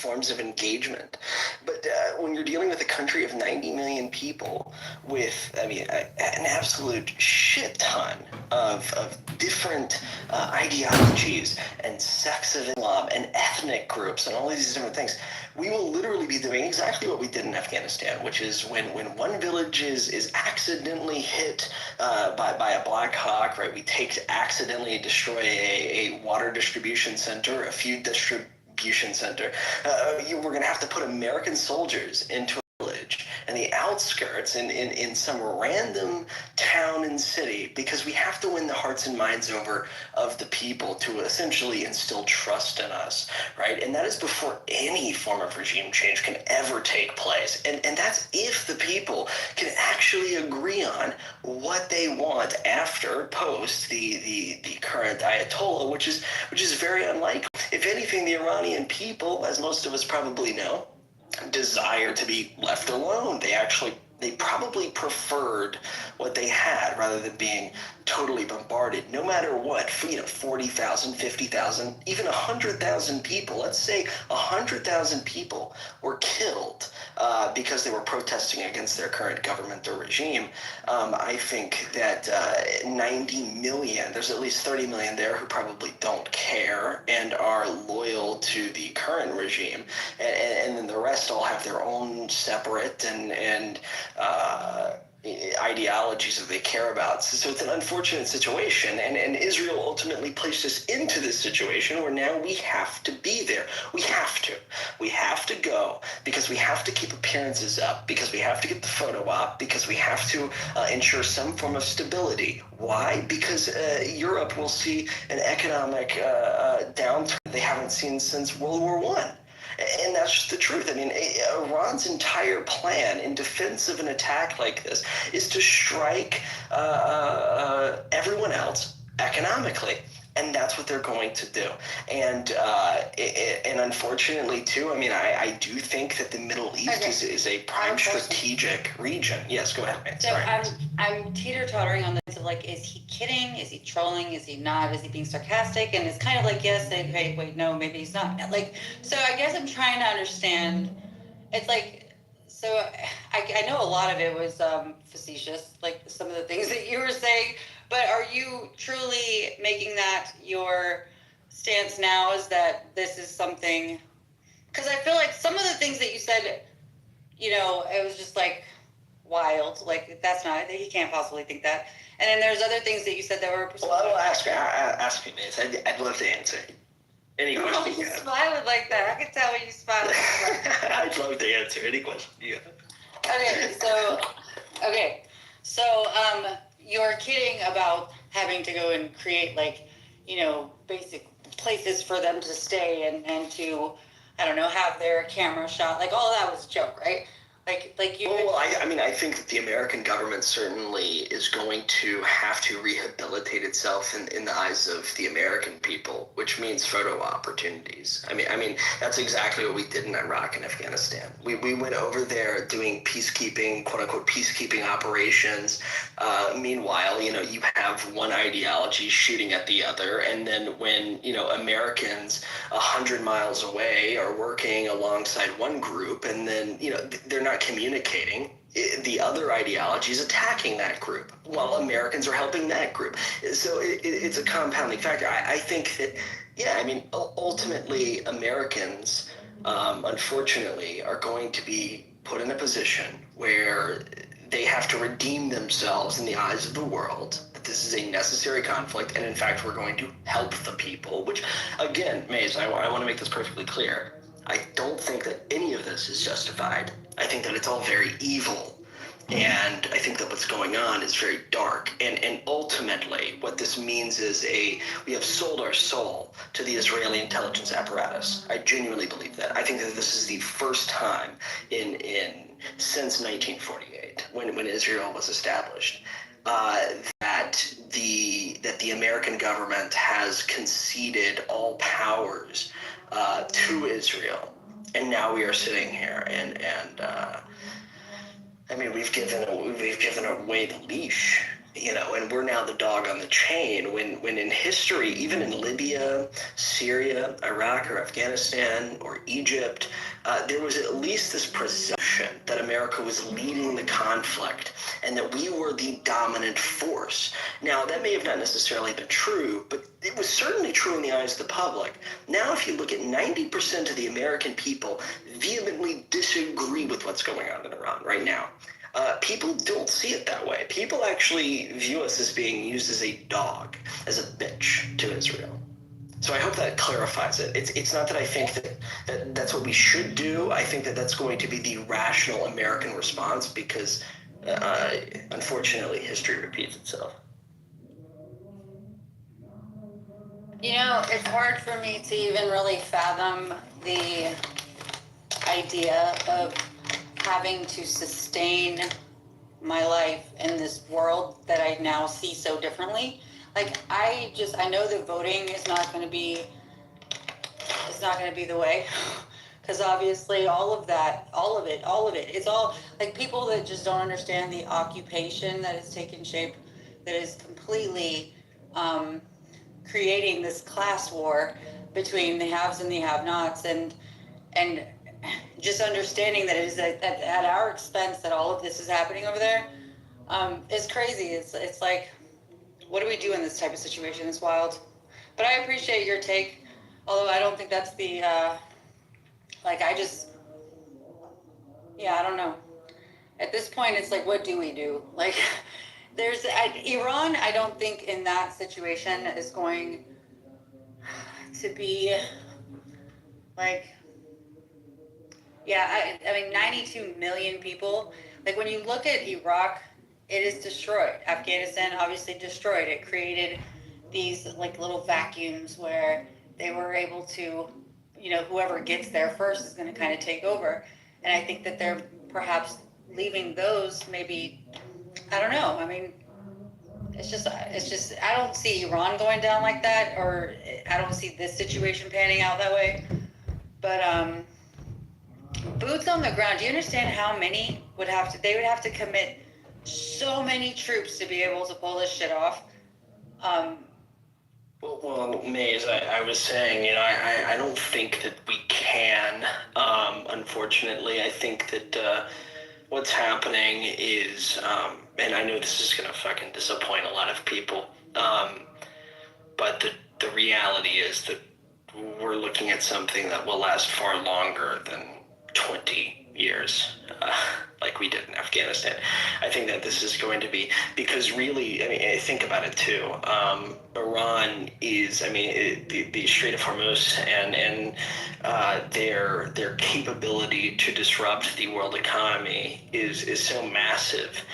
forms of engagement. But when you're dealing with a country of 90 million people with, I mean, an absolute shit ton of different ideologies and sects of Islam and ethnic groups and all these different things, we will literally be doing exactly what we did in Afghanistan, which is when one village is accidentally hit by a Black Hawk, right? We accidentally destroy a water distribution center, a food distribution center. We're going to have to put American soldiers into a village and the outskirts in some random town and city, because we have to win the hearts and minds over of the people to essentially instill trust in us, right? And that is before any form of regime change can ever take place. And that's if the people can actually agree on what they want post the current Ayatollah, which is very unlikely. If anything, the Iranian people, as most of us probably know, desire to be left alone. They probably preferred what they had rather than being totally bombarded, no matter what. 40,000, 50,000, even 100,000 people. Let's say 100,000 people were killed because they were protesting against their current government or regime. I think that 90 million, there's at least 30 million there who probably don't care and are loyal to the current regime, and then the rest all have their own separate and ideologies that they care about. So it's an unfortunate situation, and Israel ultimately placed us into this situation where now we have to be there. We have to go, because we have to keep appearances up, because we have to get the photo op, because we have to ensure some form of stability. Why? Because Europe will see an economic downturn they haven't seen since World War I. And that's just the truth. I mean, Iran's entire plan in defense of an attack like this is to strike everyone else economically. And that's what they're going to do. And unfortunately, too, I mean, I do think that the Middle East is a prime strategic region. Yes, go ahead, man. So I'm teeter-tottering on this of, like, is he kidding? Is he trolling? Is he not? Is he being sarcastic? And it's kind of like, yes, and wait, no, maybe he's not. Like, so I guess I'm trying to understand. It's like, so I know a lot of it was facetious, like some of the things that you were saying. But are you truly making that your stance now, is that this is something? Because I feel like some of the things that you said, it was just like wild. Like, that's not, he can't possibly think that. And then there's other things that you said that were. Well, I will ask me, Mace. I'd love to answer any question. You smiling like that. I can tell when you smile. I'd love to answer any question. Yeah. Okay, so you're kidding about having to go and create, like, basic places for them to stay and to, I don't know, have their camera shot. Like, all of that was a joke, right? Like you. Well, I think that the American government certainly is going to have to rehabilitate itself in the eyes of the American people, which means photo opportunities. I mean that's exactly what we did in Iraq and Afghanistan. We went over there doing peacekeeping, quote unquote peacekeeping operations. Meanwhile, you have one ideology shooting at the other, and then when Americans 100 miles away are working alongside one group, and then they're not communicating, the other ideology is attacking that group while Americans are helping that group. So it's a compounding factor. I think that, ultimately Americans, unfortunately, are going to be put in a position where they have to redeem themselves in the eyes of the world, that this is a necessary conflict, and in fact we're going to help the people, which, again, Maze, I want to make this perfectly clear. I don't think that any of this is justified. I think that it's all very evil. And I think that what's going on is very dark. And ultimately, what this means is we have sold our soul to the Israeli intelligence apparatus. I genuinely believe that. I think that this is the first time since 1948, when Israel was established, that the American government has conceded all powers to Israel, and now we are sitting here, and we've given away the leash and we're now the dog on the chain when in history, even in Libya, Syria, Iraq, or Afghanistan, or Egypt, there was at least this perception that America was leading the conflict and that we were the dominant force. Now, that may have not necessarily been true, but it was certainly true in the eyes of the public. Now, if you look at 90% of the American people vehemently disagree with what's going on in Iran right now. People don't see it that way. People actually view us as being used as a dog, as a bitch to Israel. So I hope that clarifies it. It's not that I think that that's what we should do. I think that that's going to be the rational American response because, unfortunately, history repeats itself. It's hard for me to even really fathom the idea of having to sustain my life in this world that I now see so differently. Like, I know that voting is not going to be the way. Because obviously all of it, it's all like people that just don't understand the occupation that has taken shape, that is completely creating this class war between the haves and the have-nots, and just understanding that it is at our expense that all of this is happening over there is crazy. It's like, what do we do in this type of situation? It's wild. But I appreciate your take, although I don't think that's the I don't know. At this point, it's like, what do we do? Like, Iran, I don't think in that situation is going to be like, I mean, 92 million people. Like, when you look at Iraq, it is destroyed. Afghanistan, obviously destroyed. It created these like little vacuums where they were able to, whoever gets there first is going to kind of take over. And I think that they're perhaps leaving those maybe, I don't know. I mean, it's just, I don't see Iran going down like that, or I don't see this situation panning out that way. But, boots on the ground. Do you understand how many they would have to commit so many troops to be able to pull this shit off? Well, Maze, I was saying, I don't think that we can. Unfortunately, I think that what's happening is, and I know this is going to fucking disappoint a lot of people, but the reality is that we're looking at something that will last far longer than 20 years, like we did in Afghanistan. I think that this is going to be, because really, I mean, think about it too. Iran is, I mean, the Strait of Hormuz and their capability to disrupt the world economy is so massive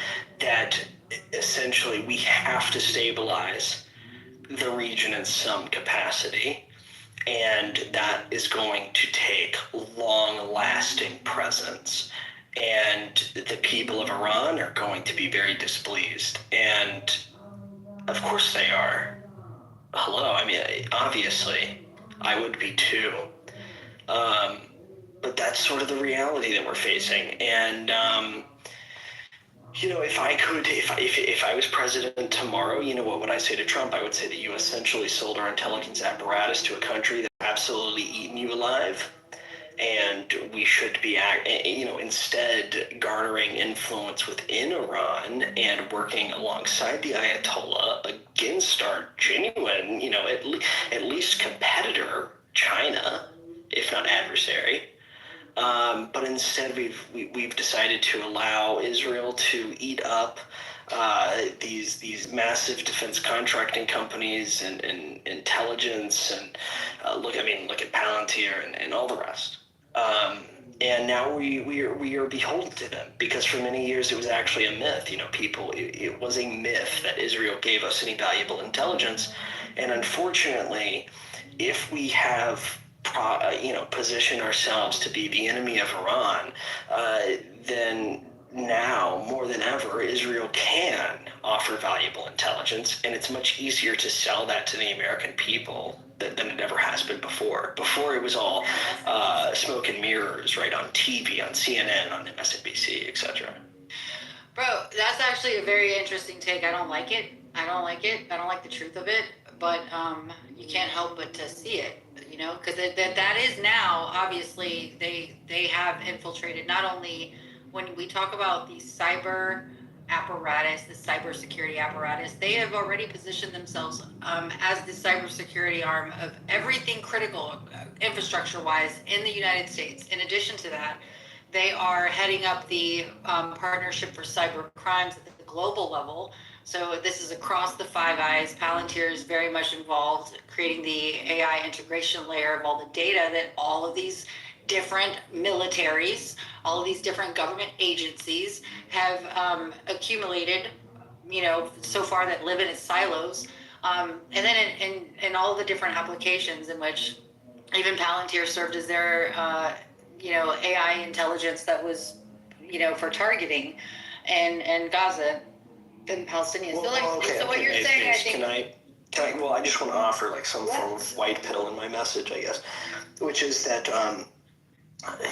that essentially we have to stabilize the region in some capacity. And that is going to take long-lasting presence. And the people of Iran are going to be very displeased. And of course they are. Hello, I mean, obviously, I would be too. But that's sort of the reality that we're facing. And, if I was president tomorrow, what would I say to Trump? I would say that you essentially sold our intelligence apparatus to a country that's absolutely eaten you alive. And we should be, instead garnering influence within Iran and working alongside the Ayatollah against our genuine, at least competitor, China, if not adversary. But instead, we've decided to allow Israel to eat up these massive defense contracting companies and intelligence and look at Palantir and all the rest. And now we are beholden to them, because for many years it was actually a myth. It was a myth that Israel gave us any valuable intelligence, and unfortunately, if we have position ourselves to be the enemy of Iran, then now more than ever Israel can offer valuable intelligence, and it's much easier to sell that to the American people than it ever has been before. Before it was all smoke and mirrors, right, on TV, on CNN, on MSNBC, etc. Bro, that's actually a very interesting take. I don't like it. I don't like it. I don't like the truth of it. But you can't help but to see it, you know, because that is now obviously they have infiltrated not only when we talk about the cyber apparatus, the cybersecurity apparatus, they have already positioned themselves as the cybersecurity arm of everything critical infrastructure wise in the United States. In addition to that, they are heading up the Partnership for Cyber Crimes at the global level. So this is across the Five Eyes. Palantir is very much involved creating the AI integration layer of all the data that all of these different militaries, all of these different government agencies have accumulated, you know, so far that live in its silos. And then in all the different applications in which even Palantir served as their you know, AI intelligence that was, you know, for targeting and Gaza and Palestinians. Well, so like, okay, so what okay, you're Maze, saying, Maze, I think. well, I just want to offer like some form of white pill in my message, I guess, which is that,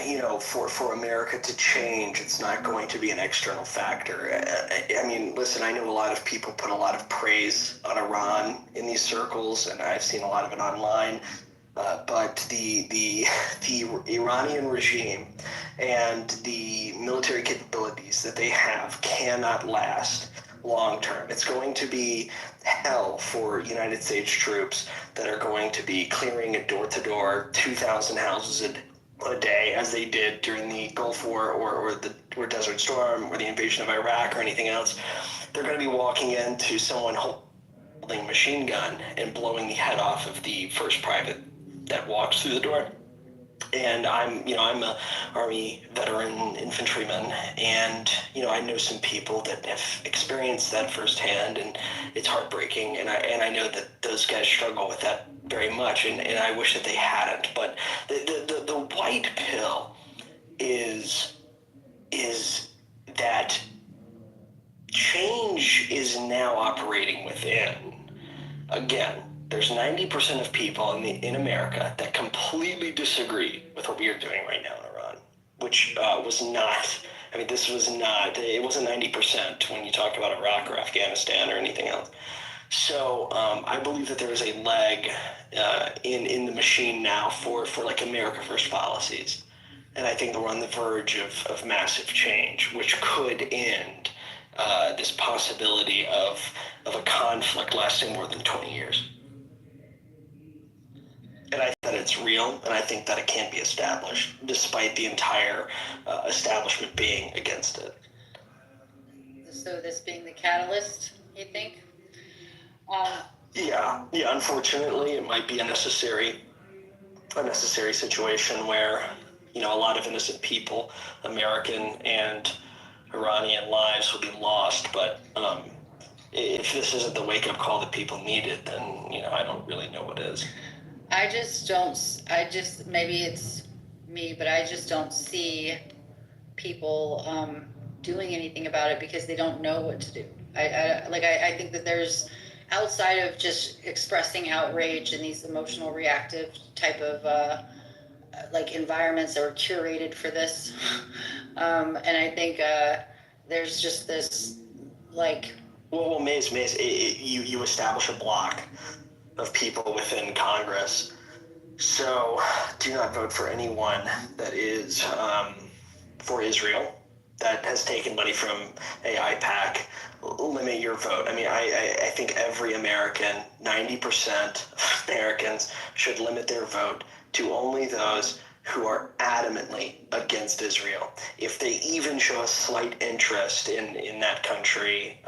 you know, for America to change, it's not going to be an external factor. I mean, listen, I know a lot of people put a lot of praise on Iran in these circles, and I've seen a lot of it online. But the Iranian regime and the military capabilities that they have cannot last long term. It's going to be hell for United States troops that are going to be clearing a door-to-door 2,000 houses a day, as they did during the Gulf War or Desert Storm or the invasion of Iraq or anything else. They're going to be walking into someone holding a machine gun and blowing the head off of the first private that walks through the door. And I'm a Army veteran infantryman, and I know some people that have experienced that firsthand, and it's heartbreaking. And I know that those guys struggle with that very much, and I wish that they hadn't. But the white pill is that change is now operating within. Again, there's 90% of people in America that completely disagree with what we are doing right now in Iran, which was not. I mean, this was not. It wasn't 90% when you talk about Iraq or Afghanistan or anything else. So I believe that there is a leg in the machine now for like America First policies, and I think that we're on the verge of massive change, which could end this possibility of a conflict lasting more than 20 years. And I think that it's real, and I think that it can be established, despite the entire establishment being against it. So this being the catalyst, you think? Yeah. Unfortunately, it might be a necessary situation where a lot of innocent people, American and Iranian lives, will be lost. But if this isn't the wake-up call that people needed, then I don't really know what is. Maybe it's me, but I just don't see people doing anything about it because they don't know what to do. I think that there's, outside of just expressing outrage in these emotional reactive type of like environments that were curated for this. And I think there's just this like. Well, Maze, you establish a block of people within Congress. So do not vote for anyone that is for Israel, that has taken money from AIPAC. Limit your vote. I mean, I think every American, 90% of Americans, should limit their vote to only those who are adamantly against Israel. If they even show a slight interest in that country,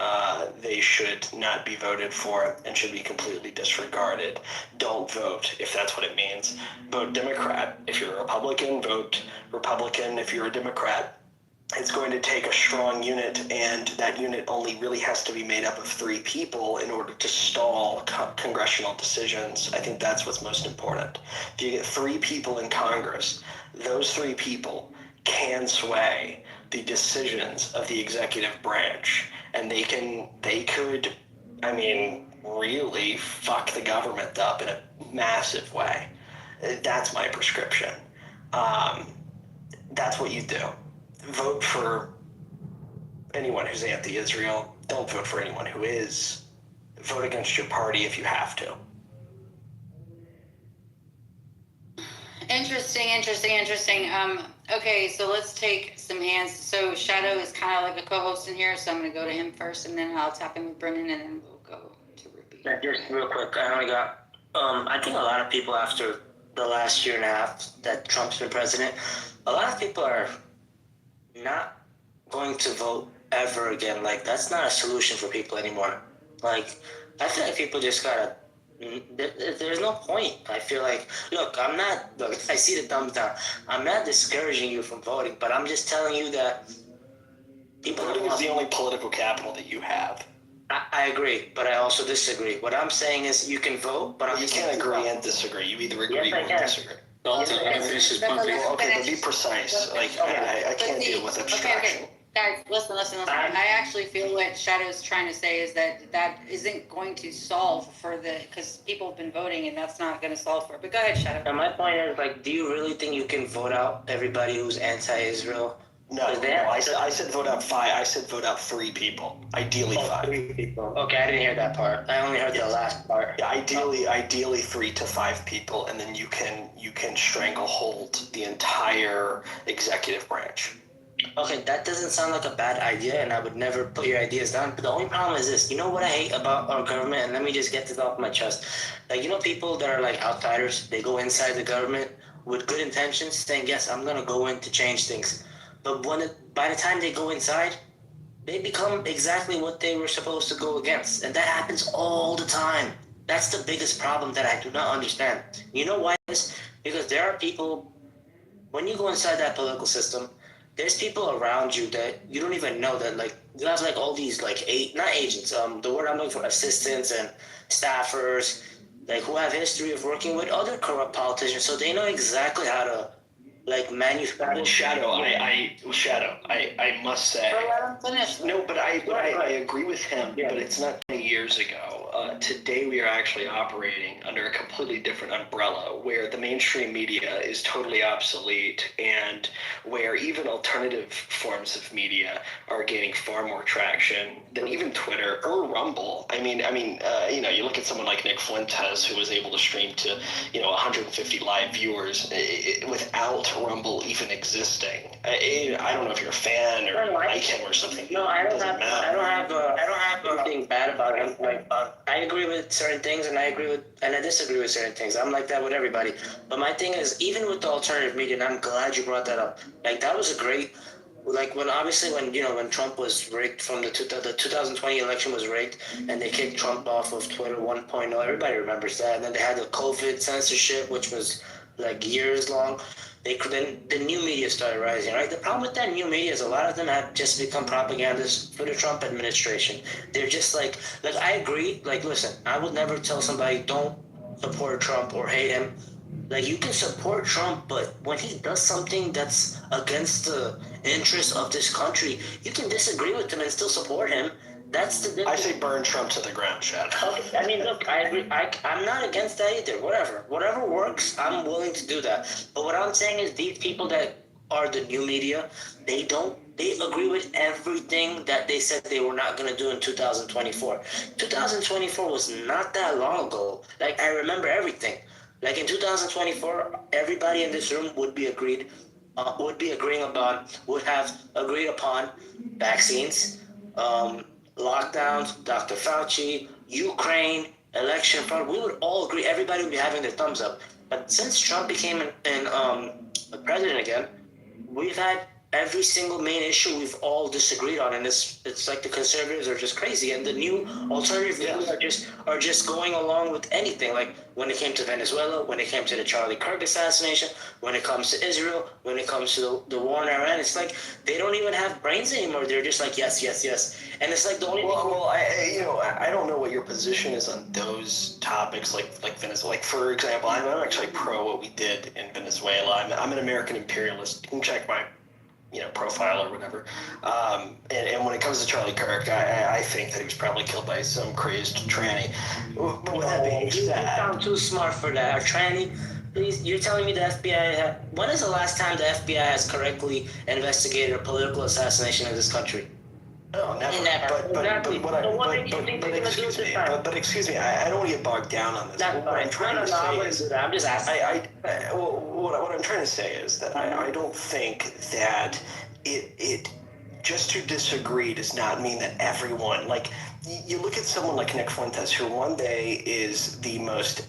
they should not be voted for and should be completely disregarded. Don't vote if that's what it means. Vote Democrat. If you're a Republican, vote Republican. If you're a Democrat, it's going to take a strong unit, and that unit only really has to be made up of 3 people in order to stall congressional decisions. I think that's what's most important. If you get 3 people in Congress, those 3 people can sway the decisions of the executive branch, and they could, I mean, really fuck the government up in a massive way. That's my prescription. That's what you do. Vote for anyone who's anti-Israel. Don't vote for anyone who is. Vote against your party if you have to. Interesting. Okay, so let's take some hands. So Shadow is kind of like a co-host in here, so I'm going to go to him first, and then I'll tap in with Brennan, and then we'll go to Ruby. Yeah, just real quick, I only got, I think a lot of people after the last year and a half that Trump's been president, a lot of people are not going to vote ever again. Like, that's not a solution for people anymore. Like, I feel like people just gotta, there's no point. I feel like, look, I see the thumbs down. I'm not discouraging you from voting, but I'm just telling you that people Voting is the only political capital that you have. I agree, but I also disagree. What I'm saying is you can vote, but you can't agree and disagree. You either agree or disagree. Okay, but be precise. Like, I can't deal with abstraction. Guys, listen. I actually feel what Shadow's trying to say is that isn't going to solve because people have been voting and that's not going to solve for it. But go ahead, Shadow. And my point is, like, do you really think you can vote out everybody who's anti-Israel? No, I said vote out 5. I said vote out 3 people. Ideally 5. 3 people. Okay, I didn't hear that part. I only heard the last part. Yeah, ideally 3 to 5 people, and then you can stranglehold the entire executive branch. Okay, that doesn't sound like a bad idea, and I would never put your ideas down. But the only problem is this. You know what I hate about our government? And let me just get this off my chest. Like, you know, people that are like outsiders, they go inside the government with good intentions, saying, yes, I'm going to go in to change things. But by the time they go inside, they become exactly what they were supposed to go against. And that happens all the time. That's the biggest problem that I do not understand. You know why? Because there are people, when you go inside that political system, there's people around you that you don't even know that, like, you have like all these like not agents, the word I'm looking for, assistants and staffers, like, who have history of working with other corrupt politicians, so they know exactly how to like manufacture. Shadow, I must say. No, but I agree with him. Yeah. But it's not 20 years ago. Today we are actually operating under a completely different umbrella, where the mainstream media is totally obsolete, and where even alternative forms of media are gaining far more traction than even Twitter or Rumble. I mean, you look at someone like Nick Fuentes, who was able to stream to 150 live viewers without Rumble even existing. I don't know if you're a fan or like him or something. No, I don't have anything bad about him. Like, I agree with certain things, and I disagree with certain things. I'm like that with everybody. But my thing is, even with the alternative media, and I'm glad you brought that up. Like, that was a great. Like, when Trump was rigged from the 2020 election was rigged, and they kicked Trump off of Twitter 1.0. Everybody remembers that. And then they had the COVID censorship, which was like years long. Then the new media started rising, right? The problem with that new media is a lot of them have just become propagandists for the Trump administration. They're just like I agree. Like, listen, I would never tell somebody don't support Trump or hate him. Like, you can support Trump, but when he does something that's against the interests of this country, you can disagree with him and still support him. That's the difference. I say burn Trump to the ground, Chad. Okay, I mean, look, I agree. I'm not against that either. Whatever works, I'm willing to do that. But what I'm saying is, these people that are the new media, they agree with everything that they said they were not going to do in 2024. 2024 was not that long ago. Like, I remember everything. Like, in 2024, everybody in this room would have agreed upon vaccines, lockdowns, Dr. Fauci, Ukraine, election fraud. We would all agree. Everybody would be having their thumbs up. But since Trump became a president again, we've had every single main issue we've all disagreed on, and it's like the conservatives are just crazy, and the new alternative are just going along with anything. Like, when it came to Venezuela, when it came to the Charlie Kirk assassination, when it comes to Israel, when it comes to the war in Iran, it's like they don't even have brains anymore. They're just like yes, and it's like the only. Well, I don't know what your position is on those topics, like Venezuela. Like, for example, I'm actually pro what we did in Venezuela. I'm an American imperialist. You can check my profile or whatever. And when it comes to Charlie Kirk, I think that he was probably killed by some crazed tranny. But with that being said, you sound too smart for that. A tranny? Please, you're telling me the FBI when is the last time the FBI has correctly investigated a political assassination in this country? No, never. Never. Exactly. So what do you think they're gonna do this time? But excuse me, I don't want to get bogged down on this. That's What I'm fine. trying No, to no, I say wouldn't is, do that. I'm just asking. well, what I'm trying to say is that I don't think that it just to disagree does not mean that everyone, like, you look at someone like Nick Fuentes, who one day is the most,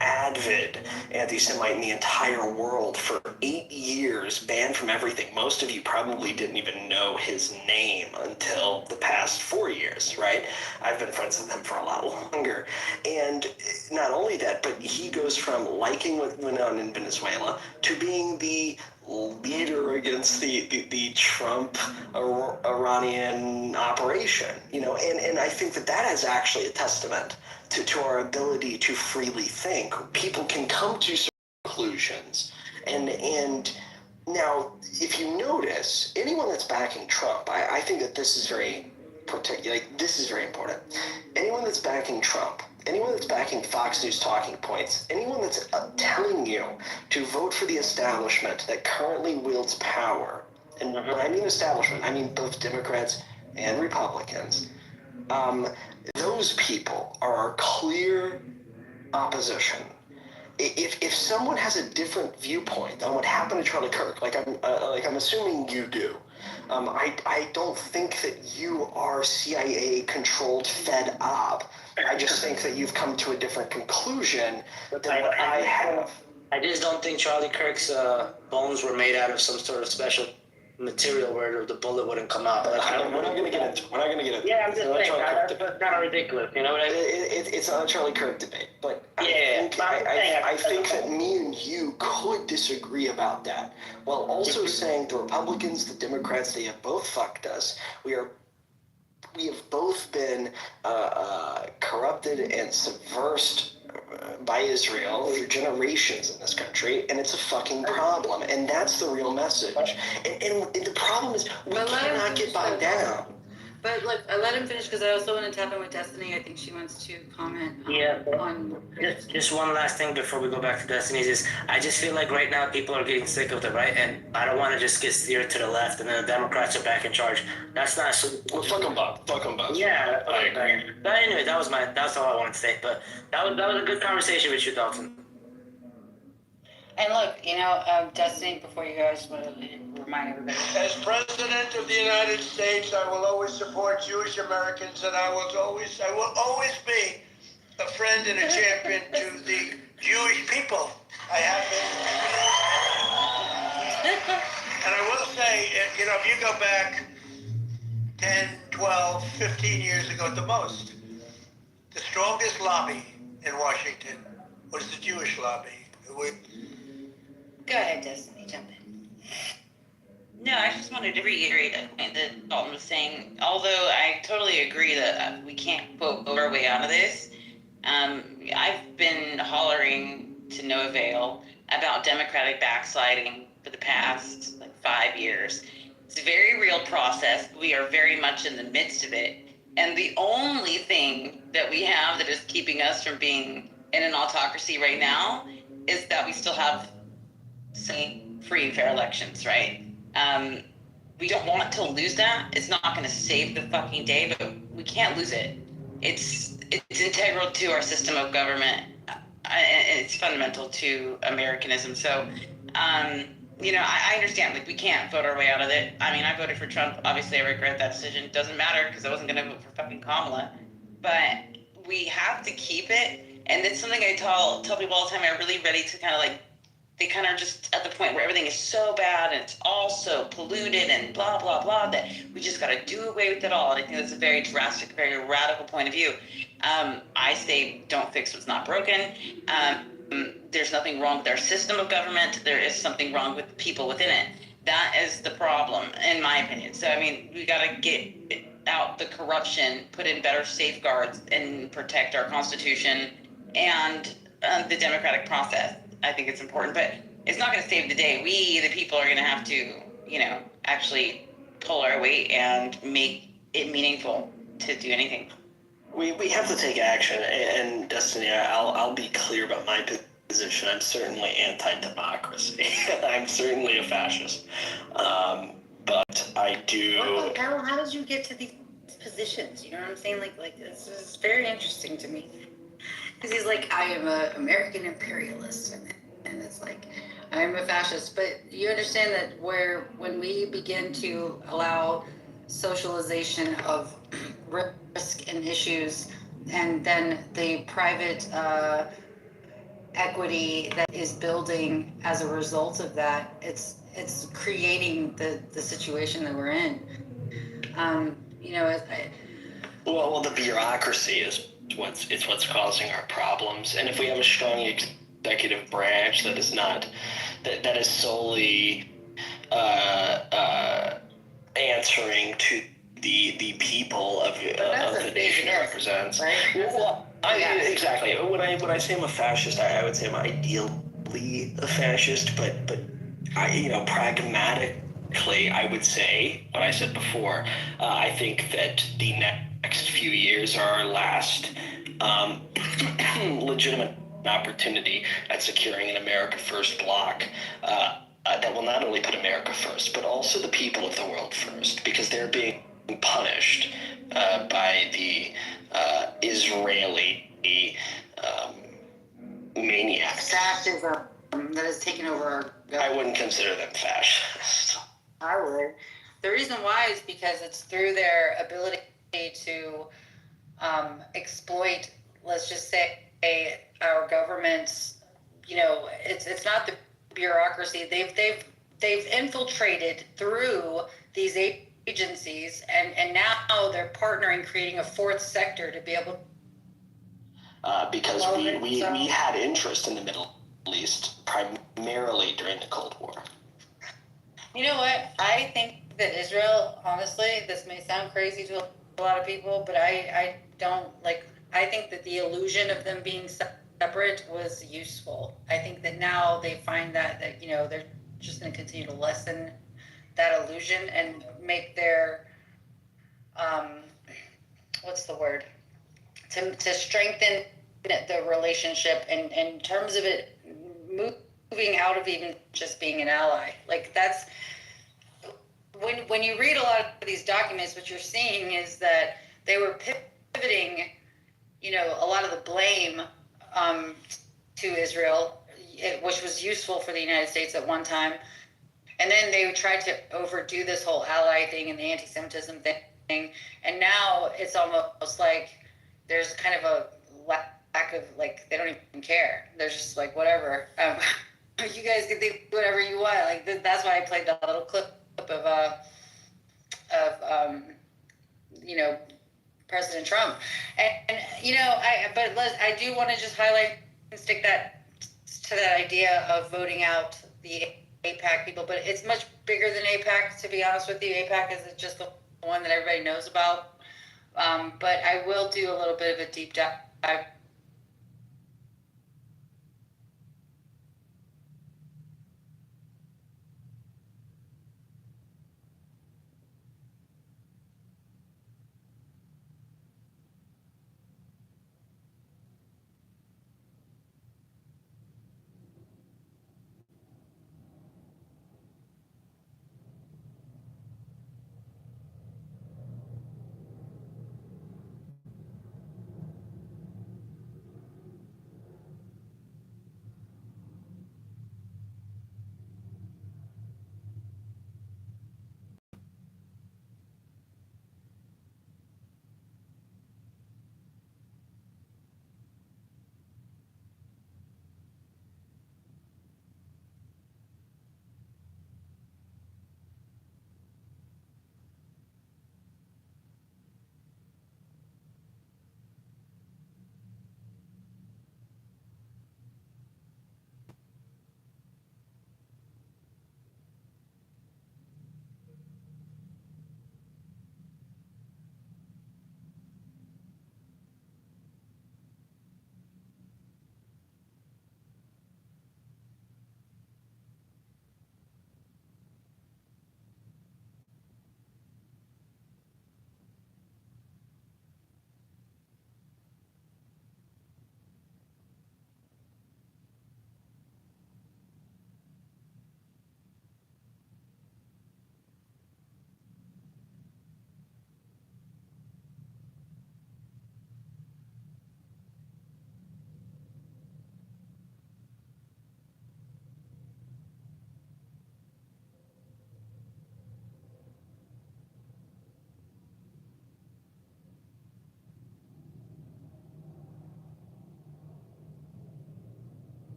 avid anti-Semite in the entire world for 8 years, banned from everything. Most of you probably didn't even know his name until the past 4 years, right? I've been friends with him for a lot longer. And not only that, but he goes from liking what went on in Venezuela to being the leader against the Trump Iranian operation, and I think that is actually a testament to our ability to freely think. People can come to certain conclusions, and now if you notice, anyone that's backing Trump, I think that this is very particular. Like, this is very important. Anyone that's backing Trump, anyone that's backing Fox News talking points, anyone that's telling you to vote for the establishment that currently wields power, and when I mean establishment, I mean both Democrats and Republicans, those people are our clear opposition. If someone has a different viewpoint on what happened to Charlie Kirk, like I'm assuming you do, I don't think that you are CIA controlled Fed op. I just think that you've come to a different conclusion than what I have. I just don't think Charlie Kirk's bones were made out of some sort of special material where the bullet wouldn't come out. Like, We're not going to get into. Yeah, I'm just saying that's kind of ridiculous. You know what I mean? It's not a Charlie Kirk debate, but Yeah, I think that me and you could disagree about that, while also saying the Republicans, the Democrats, they have both fucked us. We have both been corrupted and subversed by Israel for generations in this country, and it's a fucking problem. And that's the real message. And the problem is we cannot get bogged down. But look, I let him finish because I also want to tap in with Destiny. I think she wants to comment on. Just one last thing before we go back to Destiny's is I just feel like right now people are getting sick of the right, and I don't want to just get steered to the left and then the Democrats are back in charge. That's not. Well, fuck them both. Fuck them both. Yeah, I agree. But anyway, that's all I wanted to say. But that was a good conversation with you, Dalton. And look, Destiny, before you guys want to remind everybody. As President of the United States, I will always support Jewish Americans, and I will always be a friend and a champion to the Jewish people. I have been. And I will say, if you go back 10, 12, 15 years ago at the most, the strongest lobby in Washington was the Jewish lobby. Go ahead, Destiny, jump in. No, I just wanted to reiterate a point that Dalton was saying. Although I totally agree that we can't vote our way out of this, I've been hollering to no avail about Democratic backsliding for the past 5 years. It's a very real process. We are very much in the midst of it. And the only thing that we have that is keeping us from being in an autocracy right now is that we still have free and fair elections, right? We don't want to lose that. It's not going to save the fucking day, but we can't lose it. It's integral to our system of government, and it's fundamental to Americanism. So, I understand, we can't vote our way out of it. I mean, I voted for Trump. Obviously, I regret that decision. Doesn't matter because I wasn't going to vote for fucking Kamala. But we have to keep it. And it's something I tell people all the time. I'm really ready to they kind of just at the point where everything is so bad and it's all so polluted and blah, blah, blah, that we just got to do away with it all. And I think that's a very drastic, very radical point of view. I say don't fix what's not broken. There's nothing wrong with our system of government. There is something wrong with the people within it. That is the problem, in my opinion. So, I mean, we got to get out the corruption, put in better safeguards, and protect our Constitution and the democratic process. I think it's important, but it's not going to save the day. We, the people, are going to have to, actually pull our weight and make it meaningful to do anything. We have to take action, and Destiny, I'll be clear about my position. I'm certainly anti-democracy. I'm certainly a fascist. But I do. How did you get to these positions? You know what I'm saying? Like this is very interesting to me. Because he's like, I am an American imperialist, and it's like, I'm a fascist. But you understand that when we begin to allow socialization of risk and issues, and then the private equity that is building as a result of that, it's creating the situation that we're in. You know, Well, the bureaucracy is what's causing our problems, and if we have a strong executive branch that is not that is solely answering to the people of the nation it represents. Right? Well, exactly. When I say I'm a fascist, I would say I'm ideally a fascist, but pragmatically, I would say what I said before. I think that the next few years are our last legitimate opportunity at securing an America First bloc that will not only put America first, but also the people of the world first, because they're being punished by the Israeli maniacs. Fascism that has taken over our government. I wouldn't consider them fascist. I would. The reason why is because it's through their ability to exploit, let's just say, our government's. You know, it's not the bureaucracy. They've infiltrated through these agencies, and now they're partnering, creating a fourth sector to be able. Because we had interest in the Middle East primarily during the Cold War. You know what? I think that Israel, honestly, this may sound crazy to a lot of people, but I don't like. I think that the illusion of them being separate was useful. I think that now they find that they're just going to continue to lessen that illusion and make their what's the word, to strengthen the relationship and in terms of it moving out of even just being an ally. Like that's when you read a lot of these documents, what you're seeing is that they were pivoting, a lot of the blame to Israel, which was useful for the United States at one time. And then they tried to overdo this whole ally thing and the anti-Semitism thing. And now it's almost like there's kind of a lack of, like, they don't even care. They're just like, whatever. You guys can think whatever you want. Like, that's why I played that little clip of President Trump. And I do want to just highlight and stick that to that idea of voting out the AIPAC people, but it's much bigger than AIPAC, to be honest with you. AIPAC is just the one that everybody knows about. But I will do a little bit of a deep dive